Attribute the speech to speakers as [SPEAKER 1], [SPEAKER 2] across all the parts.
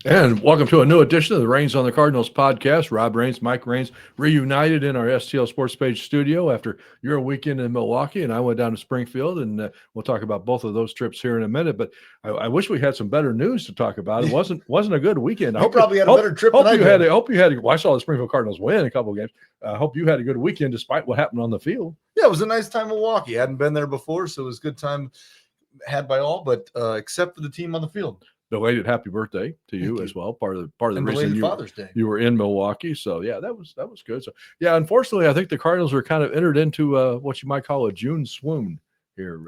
[SPEAKER 1] And welcome to a new edition of the Reigns on the Cardinals podcast. Rob Reigns, Mike Reigns, reunited in our STL Sports Page studio after your weekend in Milwaukee, and I went down to Springfield, and we'll talk about both of those trips here in a minute. But I wish we had some better news to talk about. It wasn't a good weekend.
[SPEAKER 2] You probably had a better trip than I did.
[SPEAKER 1] Hope you had. Well, I saw the Springfield Cardinals win a couple of games. I hope you had a good weekend despite what happened on the field.
[SPEAKER 2] Yeah, it was a nice time in Milwaukee. I hadn't been there before, so it was a good time had by all, but except for the team on the field.
[SPEAKER 1] Belated happy birthday to you as well. Part of the reason you were in Milwaukee. So yeah, that was good. So yeah, unfortunately, I think the Cardinals are kind of entered into what you might call a June swoon here.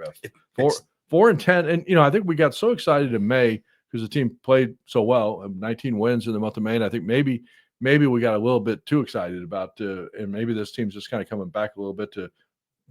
[SPEAKER 1] 4-10, and I think we got so excited in May because the team played so well. 19 wins in the month of May. And I think maybe we got a little bit too excited about, and maybe this team's just kind of coming back a little bit to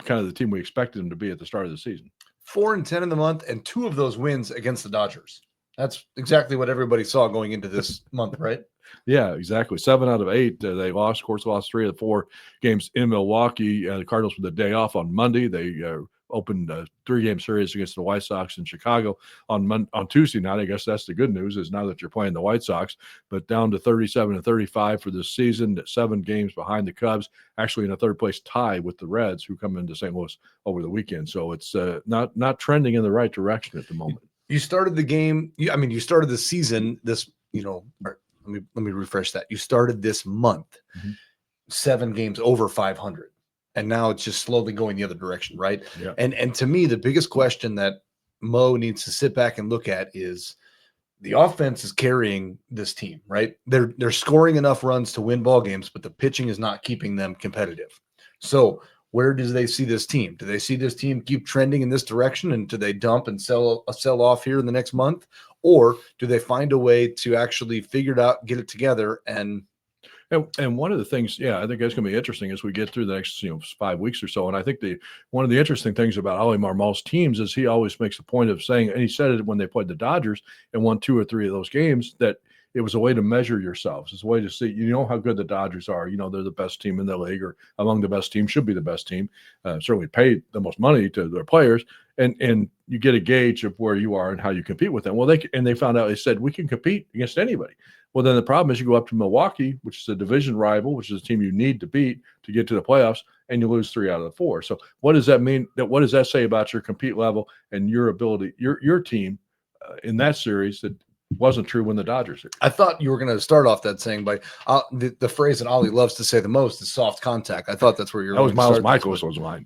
[SPEAKER 1] kind of the team we expected them to be at the start of the season.
[SPEAKER 2] 4-10 in the month, and 2 of those wins against the Dodgers. That's exactly what everybody saw going into this month, right?
[SPEAKER 1] Yeah, exactly. 7 out of 8 they lost. Of course, lost 3 of the 4 games in Milwaukee. The Cardinals with the day off on Monday. They opened a 3-game series against the White Sox in Chicago on Tuesday night. I guess that's the good news is now that you're playing the White Sox, but down to 37-35 for this season, 7 games behind the Cubs, actually in a third-place tie with the Reds, who come into St. Louis over the weekend. So it's not trending in the right direction at the moment.
[SPEAKER 2] You started the game. You started the season. Let me refresh that. You started this month, 7 games over 500, and now it's just slowly going the other direction, right?
[SPEAKER 1] Yeah.
[SPEAKER 2] And to me, the biggest question that Mo needs to sit back and look at is the offense is carrying this team, right? They're scoring enough runs to win ball games, but the pitching is not keeping them competitive. So where do they see this team? Do they see this team keep trending in this direction, and do they dump and sell off here in the next month? Or do they find a way to actually figure it out, get it together? And
[SPEAKER 1] one of the things, I think that's going to be interesting as we get through the next 5 weeks or so. And I think one of the interesting things about Oli Marmol's teams is he always makes a point of saying, and he said it when they played the Dodgers and won 2 or 3 of those games, that it was a way to measure yourselves. It's a way to see, how good the Dodgers are. They're the best team in the league, or among the best teams, should be the best team. Certainly pay the most money to their players, and you get a gauge of where you are and how you compete with them. Well, they found out. They said we can compete against anybody. Well, then the problem is you go up to Milwaukee, which is a division rival, which is a team you need to beat to get to the playoffs, and you lose 3 out of the 4. So what does that mean? What does that say about your compete level and your ability, your team in that series that wasn't true when the Dodgers did?
[SPEAKER 2] I thought you were going to start off that saying by the phrase that Ollie loves to say the most is soft contact. I thought that's where you're.
[SPEAKER 1] That was Miles Michaels was mine.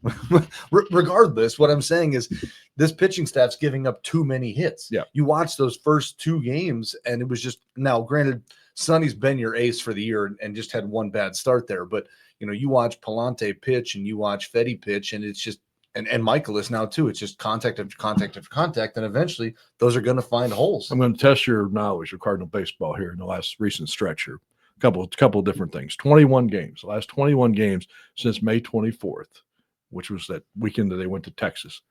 [SPEAKER 2] Regardless, what I'm saying is this pitching staff's giving up too many hits.
[SPEAKER 1] Yeah.
[SPEAKER 2] You watch those first 2 games, and it was just, now granted, Sonny's been your ace for the year and just had 1 bad start there, but you watch Palante pitch and you watch Fetty pitch, and it's just. And Michael is now too. It's just contact after contact after contact, and eventually those are going to find holes.
[SPEAKER 1] I'm going to test your knowledge of Cardinal baseball here in the last recent stretch here. A couple of different things. 21 games, the last 21 games since May 24th, which was that weekend that they went to Texas.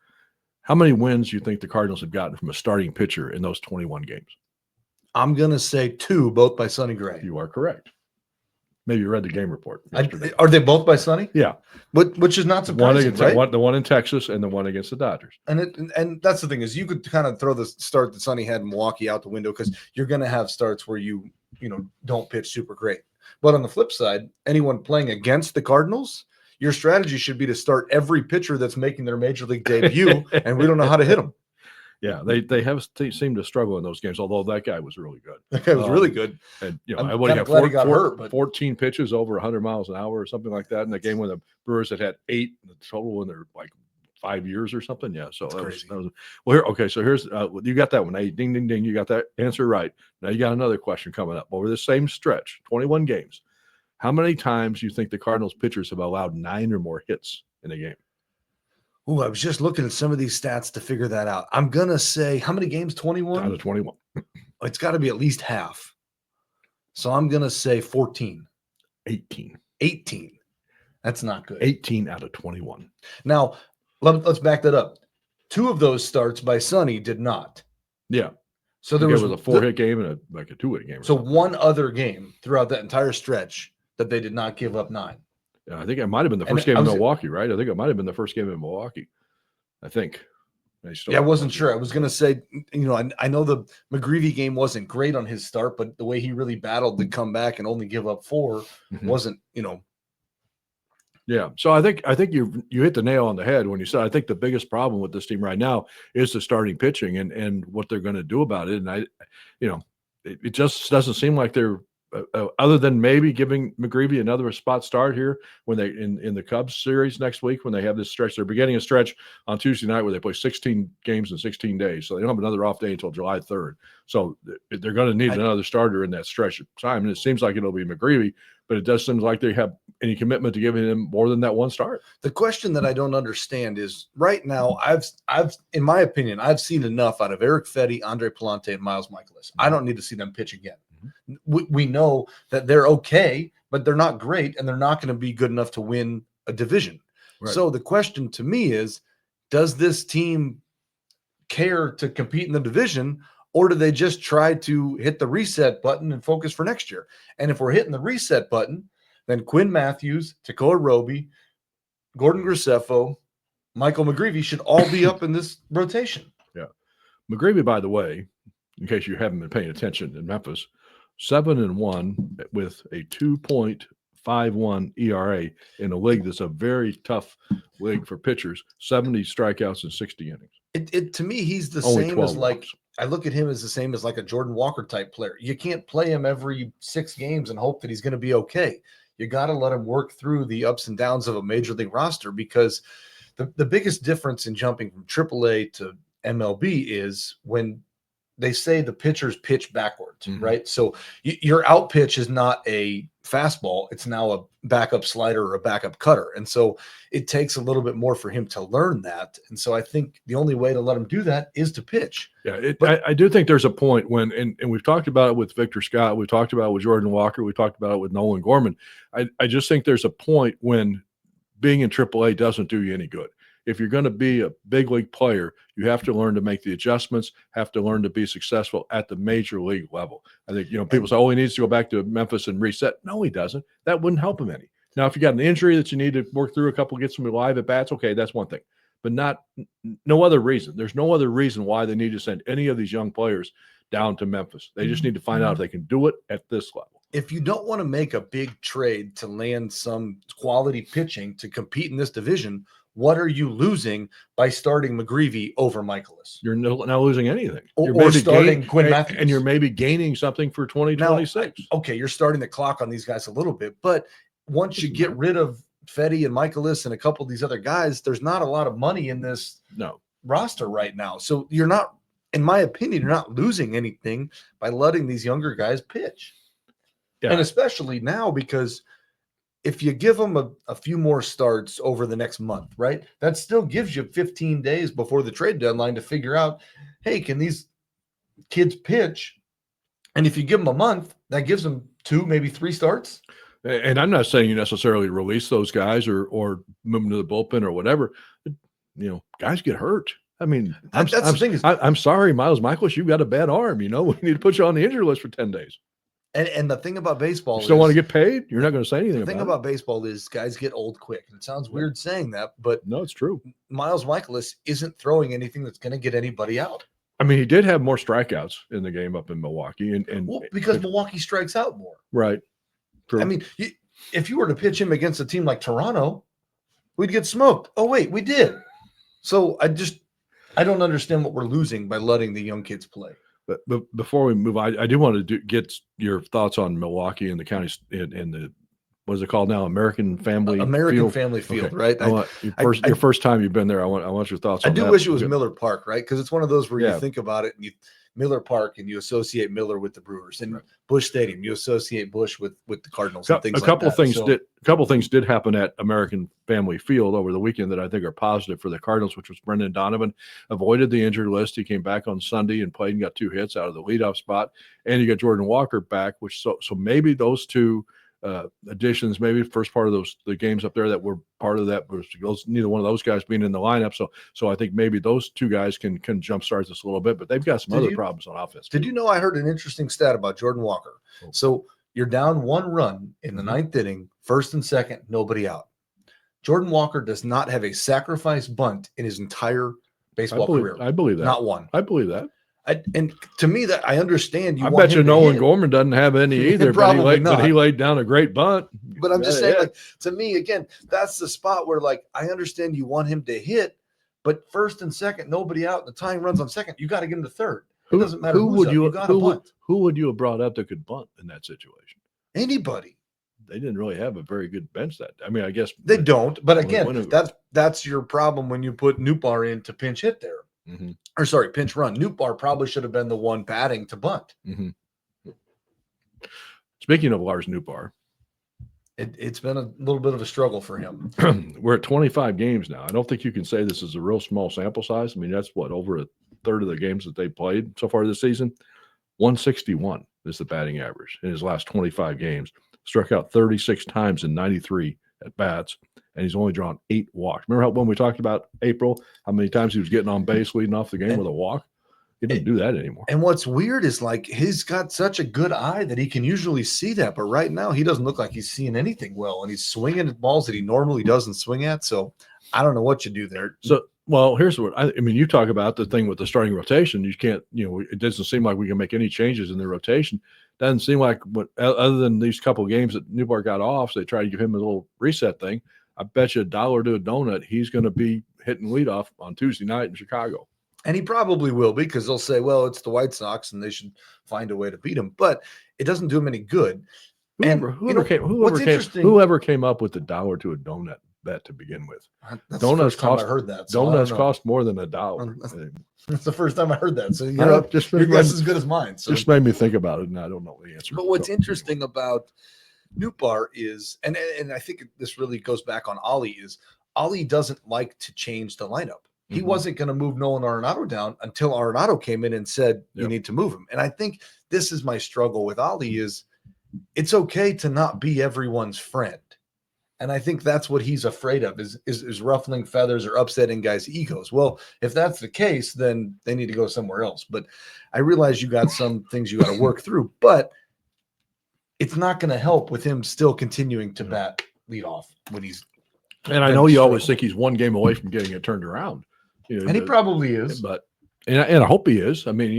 [SPEAKER 1] How many wins do you think the Cardinals have gotten from a starting pitcher in those 21 games?
[SPEAKER 2] I'm going to say 2, both by Sonny Gray.
[SPEAKER 1] You are correct. Maybe you read the game report yesterday.
[SPEAKER 2] Are they both by Sonny?
[SPEAKER 1] Yeah.
[SPEAKER 2] Which is not surprising, right?
[SPEAKER 1] The one in Texas and the one against the Dodgers.
[SPEAKER 2] And that's the thing, is you could kind of throw the start that Sonny had in Milwaukee out the window, because you're going to have starts where you don't pitch super great. But on the flip side, anyone playing against the Cardinals, your strategy should be to start every pitcher that's making their major league debut, and we don't know how to hit them.
[SPEAKER 1] Yeah, they have seemed to struggle in those games, although that guy was really good.
[SPEAKER 2] That guy was really good.
[SPEAKER 1] And
[SPEAKER 2] I'm glad he got hurt, but
[SPEAKER 1] 14 pitches over 100 miles an hour or something like that in the game when the Brewers had 8 in the total in their 5 years or something. Yeah, so that was well. So here's you got that one. Hey, ding, ding, ding. You got that answer right. Now you got another question coming up. Over the same stretch, 21 games, how many times do you think the Cardinals pitchers have allowed 9 or more hits in a game?
[SPEAKER 2] Oh, I was just looking at some of these stats to figure that out. I'm going to say, how many games? 21?
[SPEAKER 1] Out of 21.
[SPEAKER 2] It's got to be at least half. So I'm going to say 14.
[SPEAKER 1] 18.
[SPEAKER 2] 18. That's not good.
[SPEAKER 1] 18 out of 21.
[SPEAKER 2] Now, let's back that up. 2 of those starts by Sonny did not.
[SPEAKER 1] Yeah.
[SPEAKER 2] So there was
[SPEAKER 1] a 4-hit game and a 2-hit game.
[SPEAKER 2] So one other game throughout that entire stretch that they did not give up 9.
[SPEAKER 1] Yeah, I think it might have been the first game in Milwaukee, right? I think it might have been the first game in Milwaukee. I think.
[SPEAKER 2] Yeah, I wasn't sure. I was going to say, I know the McGreevy game wasn't great on his start, but the way he really battled to come back and only give up 4 wasn't.
[SPEAKER 1] Yeah. So I think you hit the nail on the head when you said I think the biggest problem with this team right now is the starting pitching and what they're going to do about it. And it just doesn't seem like they're other than maybe giving McGreevy another spot start here when they in the Cubs series next week when they have this stretch. They're beginning a stretch on Tuesday night where they play 16 games in 16 days. So they don't have another off day until July 3rd. So they're going to need another starter in that stretch of time. And it seems like it'll be McGreevy, but it does seem like they have any commitment to giving him more than that one start.
[SPEAKER 2] The question that I don't understand is right now, in my opinion, I've seen enough out of Eric Fetty, Andre Palante, and Miles Michaelis. I don't need to see them pitch again. We know that they're okay, but they're not great, and they're not going to be good enough to win a division. Right. So the question to me is, does this team care to compete in the division, or do they just try to hit the reset button and focus for next year? And if we're hitting the reset button, then Quinn Matthews, Tekoa Roby, Gordon Graceffo, Michael McGreevy should all be up in this rotation.
[SPEAKER 1] Yeah. McGreevy, by the way, in case you haven't been paying attention in Memphis, 7-1 with a 2.51 ERA in a league that's a very tough league for pitchers. 70 strikeouts in 60 innings.
[SPEAKER 2] It to me, he's the
[SPEAKER 1] Only
[SPEAKER 2] same as
[SPEAKER 1] 12
[SPEAKER 2] like
[SPEAKER 1] walks.
[SPEAKER 2] I look at him as the same as like a Jordan Walker type player. You can't play him every 6 games and hope that he's going to be okay. You got to let him work through the ups and downs of a major league roster, because the biggest difference in jumping from AAA to MLB is when they say the pitchers pitch backwards, right? So your out pitch is not a fastball. It's now a backup slider or a backup cutter. And so it takes a little bit more for him to learn that. And so I think the only way to let him do that is to pitch.
[SPEAKER 1] Yeah, I do think there's a point when, and we've talked about it with Victor Scott, we've talked about it with Jordan Walker, we talked about it with Nolan Gorman. I just think there's a point when being in AAA doesn't do you any good. If you're going to be a big league player, you have to learn to make the adjustments, have to learn to be successful at the major league level. I think, people say, oh, he needs to go back to Memphis and reset. No, he doesn't. That wouldn't help him any. Now, if you got an injury that you need to work through a couple, get some live at bats, okay, that's one thing. But no other reason. There's no other reason why they need to send any of these young players down to Memphis. They just need to find out if they can do it at this level.
[SPEAKER 2] If you don't want to make a big trade to land some quality pitching to compete in this division, what are you losing by starting McGreevy over Michaelis?
[SPEAKER 1] You're not losing anything.
[SPEAKER 2] Or starting Quinn Matthews.
[SPEAKER 1] And you're maybe gaining something for 2026.
[SPEAKER 2] Now, okay, you're starting the clock on these guys a little bit, but once you get rid of Fetty and Michaelis and a couple of these other guys, there's not a lot of money in this roster right now. So you're not, in my opinion, you're not losing anything by letting these younger guys pitch. Yeah. And especially now, because if you give them a few more starts over the next month, right, that still gives you 15 days before the trade deadline to figure out, hey, can these kids pitch? And if you give them a month, that gives them 2, maybe 3 starts.
[SPEAKER 1] And I'm not saying you necessarily release those guys or move them to the bullpen or whatever. Guys get hurt. I mean, I'm sorry, Miles Michaelis, you've got a bad arm. We need to put you on the injury list for 10 days.
[SPEAKER 2] And the thing about baseball
[SPEAKER 1] you still want to get paid? You're not going to say anything
[SPEAKER 2] about it. The thing about baseball is guys get old quick. And it sounds weird saying that, but
[SPEAKER 1] no, it's true.
[SPEAKER 2] Miles Michaelis isn't throwing anything that's going to get anybody out.
[SPEAKER 1] I mean, he did have more strikeouts in the game up in Milwaukee.
[SPEAKER 2] Because Milwaukee strikes out more.
[SPEAKER 1] Right. True.
[SPEAKER 2] I mean, if you were to pitch him against a team like Toronto, we'd get smoked. Oh, wait, we did. So I don't understand what we're losing by letting the young kids play.
[SPEAKER 1] But before we move, I do want to get your thoughts on Milwaukee and the county and the what is it called now? American Family
[SPEAKER 2] Field, right?
[SPEAKER 1] Your first time you've been there. I want your thoughts.
[SPEAKER 2] I do wish it was Miller Park, right? Because it's one of those where you think about it and Miller Park and you associate Miller with the Brewers, and Busch Stadium you associate Busch with the Cardinals. And things
[SPEAKER 1] a couple
[SPEAKER 2] like
[SPEAKER 1] that. A couple things did happen at American Family Field over the weekend that I think are positive for the Cardinals, which was Brendan Donovan avoided the injured list. He came back on Sunday and played and got 2 hits out of the leadoff spot, and you got Jordan Walker back, which so maybe those 2 additions, maybe first part of the games up there that were part of that was neither one of those guys being in the lineup. So I think maybe those 2 guys can jumpstart this a little bit, but they've got some other problems on offense.
[SPEAKER 2] Did you know I heard an interesting stat about Jordan Walker? So you're down 1 run in the 9th inning, 1st and 2nd, nobody out. Jordan Walker does not have a sacrifice bunt in his entire baseball career.
[SPEAKER 1] I believe that.
[SPEAKER 2] Not one.
[SPEAKER 1] I believe that.
[SPEAKER 2] And to me, that I understand you.
[SPEAKER 1] I
[SPEAKER 2] want
[SPEAKER 1] bet you
[SPEAKER 2] him to
[SPEAKER 1] Nolan
[SPEAKER 2] hit.
[SPEAKER 1] Gorman doesn't have any either.
[SPEAKER 2] Probably not.
[SPEAKER 1] But he laid down a great bunt.
[SPEAKER 2] But I'm just saying, like, to me, again, that's the spot where, like, I understand you want him to hit, but first and second, nobody out. The tying runs on second. You got to get him to third. It doesn't matter who's up. You got to bunt.
[SPEAKER 1] Who would you have brought up that could bunt in that situation?
[SPEAKER 2] Anybody.
[SPEAKER 1] They didn't really have a very good bench that. I mean, I guess
[SPEAKER 2] they don't. But again, that's your problem when you put Newbar in to pinch hit there.
[SPEAKER 1] Mm-hmm.
[SPEAKER 2] Or sorry, pinch run. Newbar probably should have been the one batting to bunt.
[SPEAKER 1] Mm-hmm. Speaking of Lars Newbar,
[SPEAKER 2] it's been a little bit of a struggle for him.
[SPEAKER 1] We're at 25 games now. I don't think you can say this is a real small sample size. I mean, that's over a third of the games that they played so far this season. 161 is the batting average in his last 25 games. Struck out 36 times in 93 at bats, and he's only drawn 8 walks. Remember when we talked about April, how many times he was getting on base leading off the game with a walk? He doesn't do that anymore.
[SPEAKER 2] And what's weird is, like, he's got such a good eye that he can usually see that. But right now, he doesn't look like he's seeing anything well. And he's swinging at balls that he normally doesn't swing at. So I don't know what you do there.
[SPEAKER 1] So, well, here's what I mean. You talk about the thing with the starting rotation. You can't, it doesn't seem like we can make any changes in the rotation. Doesn't seem like other than these couple of games that Newbar got off, so they try to give him a little reset thing. I bet you $1 to a donut he's going to be hitting leadoff on Tuesday night in Chicago.
[SPEAKER 2] And he probably will be, because they'll say, well, it's the White Sox and they should find a way to beat him. But it doesn't do him any good.
[SPEAKER 1] Whoever came up with the $1 to a donut bet to begin with.
[SPEAKER 2] Donuts cost. I heard that.
[SPEAKER 1] So donuts cost more than $1.
[SPEAKER 2] That's the first time I heard that. So your guess is as good as mine. So
[SPEAKER 1] just made me think about it, and I don't know the answer.
[SPEAKER 2] But what's interesting about Newbar is, and I think this really goes back on Ollie, is Ollie doesn't like to change the lineup. He wasn't going to move Nolan Arenado down until Arenado came in and said, you need to move him. And I think this is my struggle with Ollie is it's okay to not be everyone's friend. And I think that's what he's afraid of is ruffling feathers or upsetting guys' egos. Well, if that's the case, then they need to go somewhere else. But I realize you got some things you got to work through, but it's not going to help with him still continuing to bat lead off when he's.
[SPEAKER 1] And I know you always think he's one game away from getting it turned around.
[SPEAKER 2] And he probably is.
[SPEAKER 1] And I hope he is. I mean,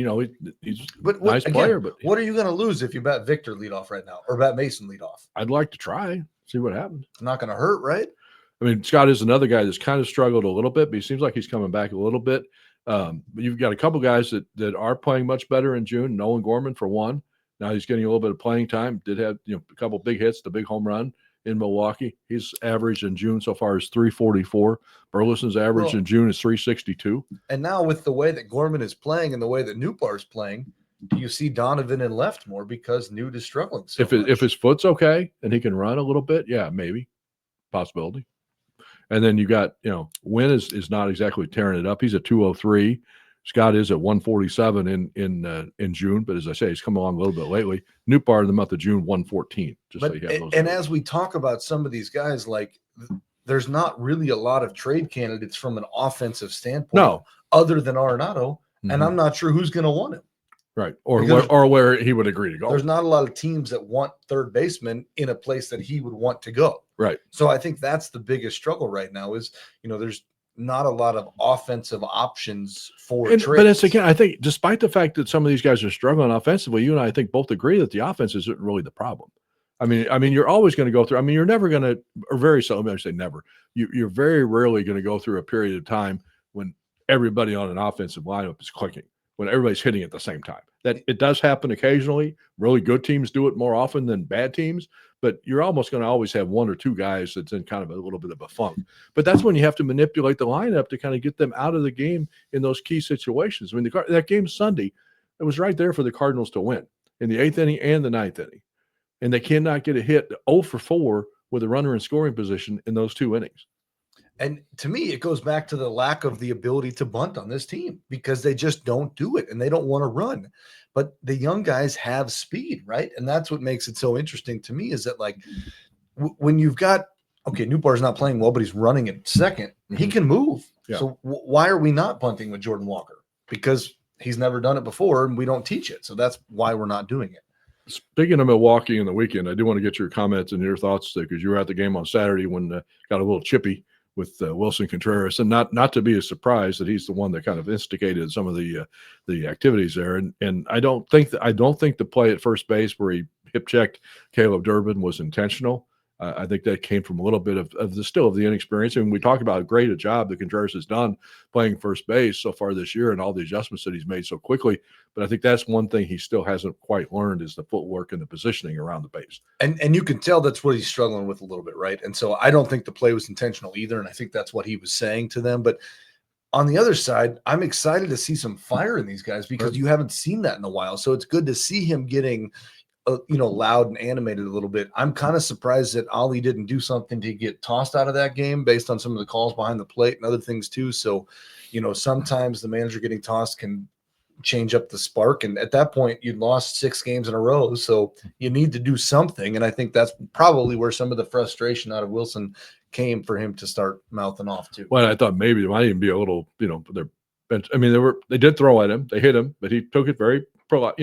[SPEAKER 1] he's a nice player. But
[SPEAKER 2] what are you going to lose if you bat Victor lead off right now or bat Mason lead off?
[SPEAKER 1] I'd like to try, see what happens.
[SPEAKER 2] Not going to hurt, right?
[SPEAKER 1] I mean, Scott is another guy that's kind of struggled a little bit, but he seems like he's coming back a little bit. But you've got a couple guys that are playing much better in June. Nolan Gorman, for one. Now he's getting a little bit of playing time. Did have a couple big hits, the big home run in Milwaukee. His average in June so far is 344. Burleson's average in June is 362.
[SPEAKER 2] And now with the way that Gorman is playing and the way that Newbar is playing, do you see Donovan in left more because Newt is struggling so much?
[SPEAKER 1] If his foot's okay and he can run a little bit, yeah, maybe. Possibility. And then you got, Wynn is not exactly tearing it up. He's at 203. Scott is at 147 in June, but as I say, he's come along a little bit lately. Newbar in the month of June, 114.
[SPEAKER 2] As we talk about some of these guys, like there's not really a lot of trade candidates from an offensive standpoint, other than Arenado, and I'm not sure who's going to want him.
[SPEAKER 1] Right, or where he would agree to go.
[SPEAKER 2] There's not a lot of teams that want third baseman in a place that he would want to go.
[SPEAKER 1] Right.
[SPEAKER 2] So I think that's the biggest struggle right now is, there's not a lot of offensive options for trades.
[SPEAKER 1] But it's again, I think despite the fact that some of these guys are struggling offensively, you and I think both agree that the offense isn't really the problem. I mean, you're always going to go through. I mean, you're never going to, or very seldom, I say never. You're very rarely going to go through a period of time when everybody on an offensive lineup is clicking, when everybody's hitting at the same time. That it does happen occasionally. Really good teams do it more often than bad teams. But you're almost going to always have one or two guys that's in kind of a little bit of a funk. But that's when you have to manipulate the lineup to kind of get them out of the game in those key situations. I mean, that game Sunday, it was right there for the Cardinals to win in the 8th inning and the 9th inning. And they cannot get a hit 0 for 4 with a runner in scoring position in those 2 innings.
[SPEAKER 2] And to me, it goes back to the lack of the ability to bunt on this team because they just don't do it and they don't want to run. But the young guys have speed, right? And that's what makes it so interesting to me is that, like, when you've got, Newbar's not playing well, but he's running at second, he can move. Yeah. So why are we not bunting with Jordan Walker? Because he's never done it before and we don't teach it. So that's why we're not doing it.
[SPEAKER 1] Speaking of Milwaukee in the weekend, I do want to get your comments and your thoughts because you were at the game on Saturday when got a little chippy with Wilson Contreras, and not to be a surprise that he's the one that kind of instigated some of the activities there. And I don't think the play at first base where he hip checked Caleb Durbin was intentional. I think that came from a little bit of the inexperience. And we talked about how great a job that Contreras has done playing first base so far this year and all the adjustments that he's made so quickly. But I think that's one thing he still hasn't quite learned is the footwork and the positioning around the base.
[SPEAKER 2] And you can tell that's what he's struggling with a little bit, right? And so I don't think the play was intentional either. And I think that's what he was saying to them. But on the other side, I'm excited to see some fire in these guys because you haven't seen that in a while. So it's good to see him getting loud and animated a little bit. I'm kind of surprised that Ollie didn't do something to get tossed out of that game based on some of the calls behind the plate and other things too. So, sometimes the manager getting tossed can change up the spark. And at that point, you'd lost 6 games in a row. So you need to do something. And I think that's probably where some of the frustration out of Wilson came for him to start mouthing off too.
[SPEAKER 1] Well, I thought maybe there might even be a little, their bench. I mean, they did throw at him, they hit him, but he took it very got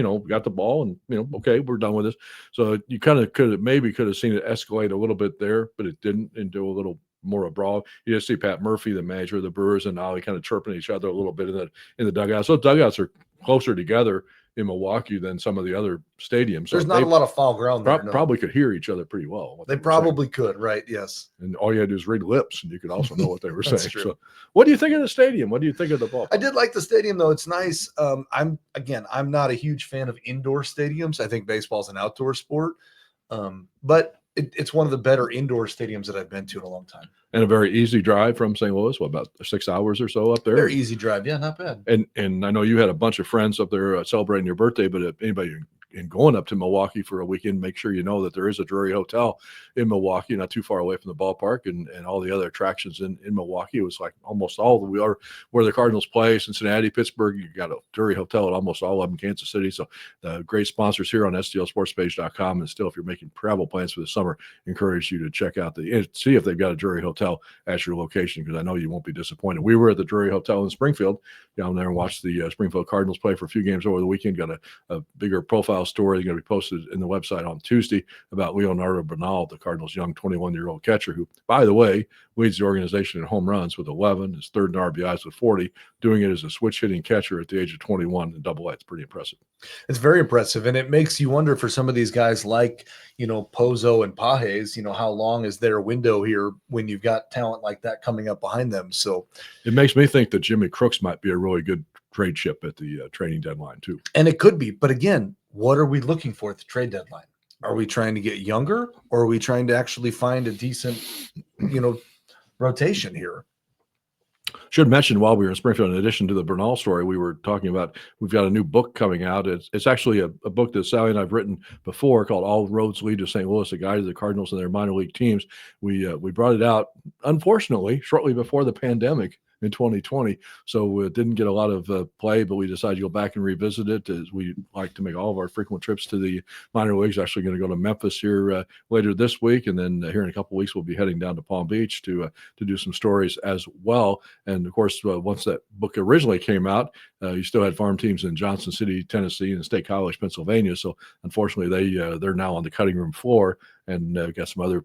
[SPEAKER 1] the ball and, okay, we're done with this. So you kind of could have seen it escalate a little bit there, but it didn't, and do a little more of a brawl. You just see Pat Murphy, the manager of the Brewers, and Ollie kind of chirping each other a little bit in the dugout. So dugouts are closer together in Milwaukee than some of the other stadiums.
[SPEAKER 2] There's not a lot of foul ground there.
[SPEAKER 1] Probably could hear each other pretty well.
[SPEAKER 2] They probably could, right? Yes.
[SPEAKER 1] And all you had to do is read lips, and you could also know what they were saying.
[SPEAKER 2] True.
[SPEAKER 1] So, what do you think of the stadium? What do you think of the ball?
[SPEAKER 2] I did like the stadium, though. It's nice. I'm not a huge fan of indoor stadiums. I think baseball's an outdoor sport, but it's one of the better indoor stadiums that I've been to in a long time.
[SPEAKER 1] And a very easy drive from St. Louis. What, about 6 hours or so up there?
[SPEAKER 2] Very easy drive. Yeah, not bad.
[SPEAKER 1] And I know you had a bunch of friends up there celebrating your birthday, but if anybody in going up to Milwaukee for a weekend, make sure you know that there is a Drury Hotel in Milwaukee, not too far away from the ballpark, and all the other attractions in Milwaukee. It was like almost all we are where the Cardinals play, Cincinnati, Pittsburgh. You got a Drury Hotel at almost all of them, Kansas City. So great sponsors here on STLSportsPage.com. And still, if you're making travel plans for the summer, encourage you to check out see if they've got a Drury Hotel at your location, because I know you won't be disappointed. We were at the Drury Hotel in Springfield down there and watched the Springfield Cardinals play for a few games over the weekend. Got a bigger profile story going to be posted in the website on Tuesday about Leonardo Bernal, the Cardinals' young 21-year-old catcher, who, by the way, leads the organization in home runs with 11, is third in RBIs with 40, doing it as a switch hitting catcher at the age of 21 in Double-A. It's pretty impressive.
[SPEAKER 2] It's very impressive, and it makes you wonder for some of these guys like, Pozo and Pages, how long is their window here when you've got talent like that coming up behind them? So
[SPEAKER 1] it makes me think that Jimmy Crooks might be a really good trade chip at the trading deadline too.
[SPEAKER 2] And it could be, but again, what are we looking for at the trade deadline? Are we trying to get younger, or are we trying to actually find a decent, rotation here?
[SPEAKER 1] Should mention while we were in Springfield, in addition to the Bernal story, we were talking about, we've got a new book coming out. It's actually a book that Sally and I've written before called All Roads Lead to St. Louis, a guide to the Cardinals and their minor league teams. We brought it out, unfortunately, shortly before the pandemic in 2020. So it didn't get a lot of play, but we decided to go back and revisit it, as we like to make all of our frequent trips to the minor leagues. Actually going to go to Memphis here later this week. And then here in a couple of weeks, we'll be heading down to Palm Beach to do some stories as well. And of course, once that book originally came out, you still had farm teams in Johnson City, Tennessee, and State College, Pennsylvania. So unfortunately, they're now on the cutting room floor, and got some other,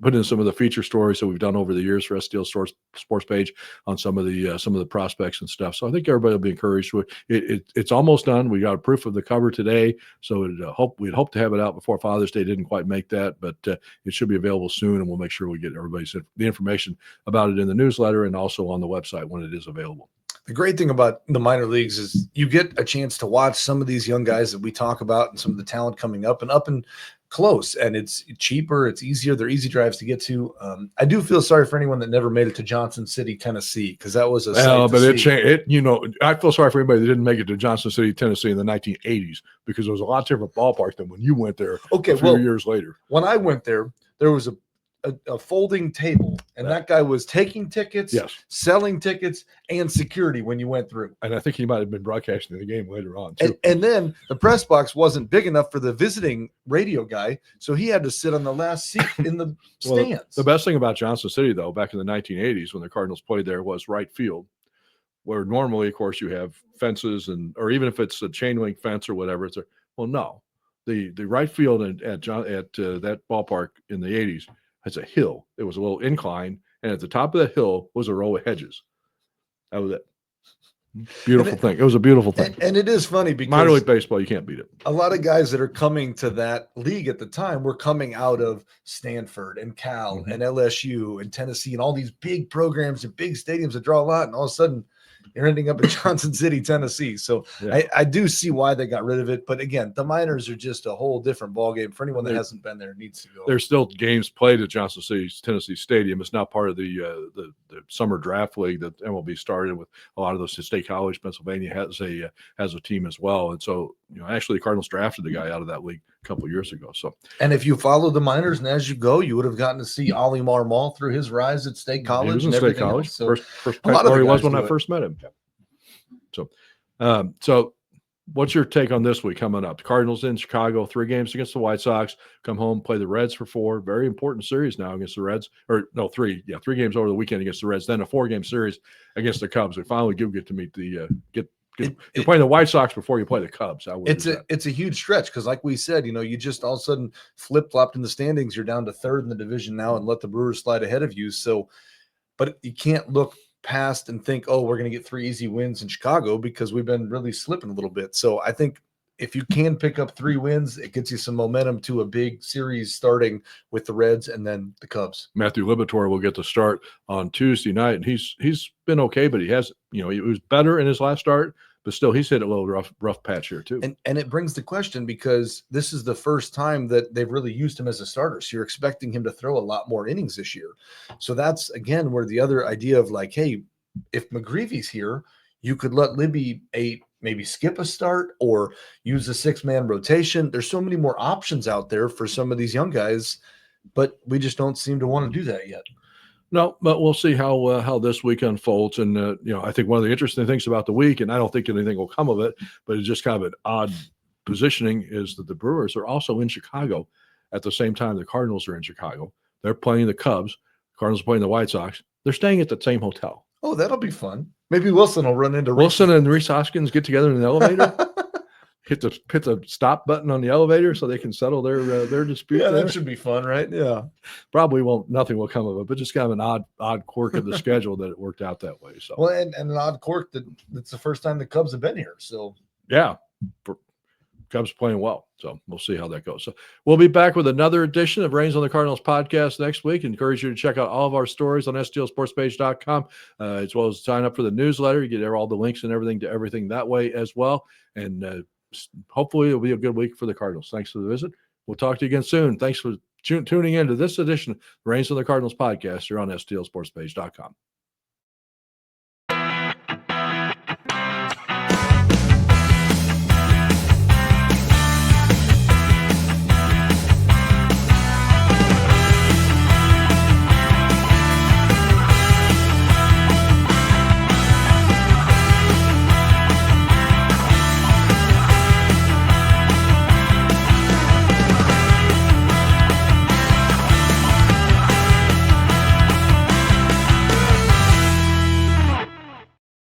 [SPEAKER 1] put in some of the feature stories that we've done over the years for STL Sports Page on some of the prospects and stuff. So I think everybody will be encouraged. It's almost done. We got a proof of the cover today, so we'd hope to have it out before Father's Day. Didn't quite make that, but it should be available soon, and we'll make sure we get everybody's the information about it in the newsletter and also on the website when it is available.
[SPEAKER 2] The great thing about the minor leagues is you get a chance to watch some of these young guys that we talk about and some of the talent coming up and close, and it's cheaper, it's easier, they're easy drives to get to. I do feel sorry for anyone that never made it to Johnson City, Tennessee, because that was a
[SPEAKER 1] but it changed. I feel sorry for anybody that didn't make it to Johnson City, Tennessee in the 1980s, because it was a lot different ballpark than when you went there a few years later.
[SPEAKER 2] When I went there was a folding table, and that guy was taking tickets, selling tickets, and security when you went through.
[SPEAKER 1] And I think he might have been broadcasting the game later on too.
[SPEAKER 2] And then the press box wasn't big enough for the visiting radio guy, so he had to sit on the last seat in the stands.
[SPEAKER 1] The best thing about Johnson City, though, back in the 1980s when the Cardinals played there, was right field, where normally, of course, you have fences, or even if it's a chain link fence or whatever. No, the right field at that ballpark in the 80s. It's a hill. It was a little incline, and at the top of the hill was a row of hedges. That was it. Beautiful thing. It was a beautiful thing.
[SPEAKER 2] And it is funny
[SPEAKER 1] Minor
[SPEAKER 2] because
[SPEAKER 1] league baseball, you can't beat it.
[SPEAKER 2] a lot of guys that are coming to that league at the time were coming out of Stanford and Cal and LSU and Tennessee and all these big programs and big stadiums that draw a lot. And all of a sudden, you're ending up in Johnson City, Tennessee. So
[SPEAKER 1] Yeah.
[SPEAKER 2] I do see why they got rid of it. But again, the minors are just a whole different ballgame. For anyone that hasn't been there, needs to go.
[SPEAKER 1] There's still games played at Johnson City, Tennessee Stadium. It's not part of the summer draft league that MLB started with. A lot of those. State College, Pennsylvania has a team as well. And so, actually, the Cardinals drafted the guy out of that league a couple of years ago. So,
[SPEAKER 2] and if you follow the minors and as you go, you would have gotten to see Ollie Marmol through his rise at State College.
[SPEAKER 1] He was in State College.
[SPEAKER 2] So
[SPEAKER 1] first where he was when I first met him. So, what's your take on this week coming up? The Cardinals in Chicago, 3 games against the White Sox. Come home, play the Reds for 4. Very important series now against the Reds. Or no, 3. Yeah, 3 games over the weekend against the Reds. Then a 4-game series against the Cubs. We finally do get to meet the you're playing the White Sox before you play the Cubs.
[SPEAKER 2] It's a huge stretch because, like we said, you just all of a sudden flip-flopped in the standings. You're down to 3rd in the division now and let the Brewers slide ahead of you. So, but you can't look past and think, oh, we're going to get 3 easy wins in Chicago because we've been really slipping a little bit. So I think if you can pick up 3 wins, it gets you some momentum to a big series starting with the Reds and then the Cubs.
[SPEAKER 1] Matthew Liberatore will get the start on Tuesday night, and he's been okay, but he has, he was better in his last start, but still he's hit a little rough patch here too.
[SPEAKER 2] And it brings the question because this is the first time that they've really used him as a starter. So you're expecting him to throw a lot more innings this year. So that's, again, where the other idea of like, hey, if McGreevy's here, you could let Libby maybe skip a start or use a 6-man rotation. There's so many more options out there for some of these young guys, but we just don't seem to want to do that yet.
[SPEAKER 1] No, but we'll see how this week unfolds. And, I think one of the interesting things about the week, and I don't think anything will come of it, but it's just kind of an odd positioning, is that the Brewers are also in Chicago at the same time the Cardinals are in Chicago. They're playing the Cubs. The Cardinals are playing the White Sox. They're staying at the same hotel.
[SPEAKER 2] Oh, that'll be fun. Maybe Wilson will run into
[SPEAKER 1] Wilson and Reese Hoskins get together in an elevator. hit the stop button on the elevator so they can settle their dispute.
[SPEAKER 2] Yeah,
[SPEAKER 1] there.
[SPEAKER 2] that should be fun, right? Yeah.
[SPEAKER 1] Probably nothing will come of it, but just kind of an odd quirk of the schedule that it worked out that way. So,
[SPEAKER 2] well, and an odd quirk that's the first time the Cubs have been here. So
[SPEAKER 1] yeah, Cubs playing well. So we'll see how that goes. So we'll be back with another edition of Reigns on the Cardinals podcast next week. Encourage you to check out all of our stories on stlsportspage.com, as well as sign up for the newsletter. You get all the links and everything that way as well. And hopefully it'll be a good week for the Cardinals. Thanks for the visit. We'll talk to you again soon. Thanks for tuning in to this edition of Reigns on the Cardinals podcast here on stlsportspage.com.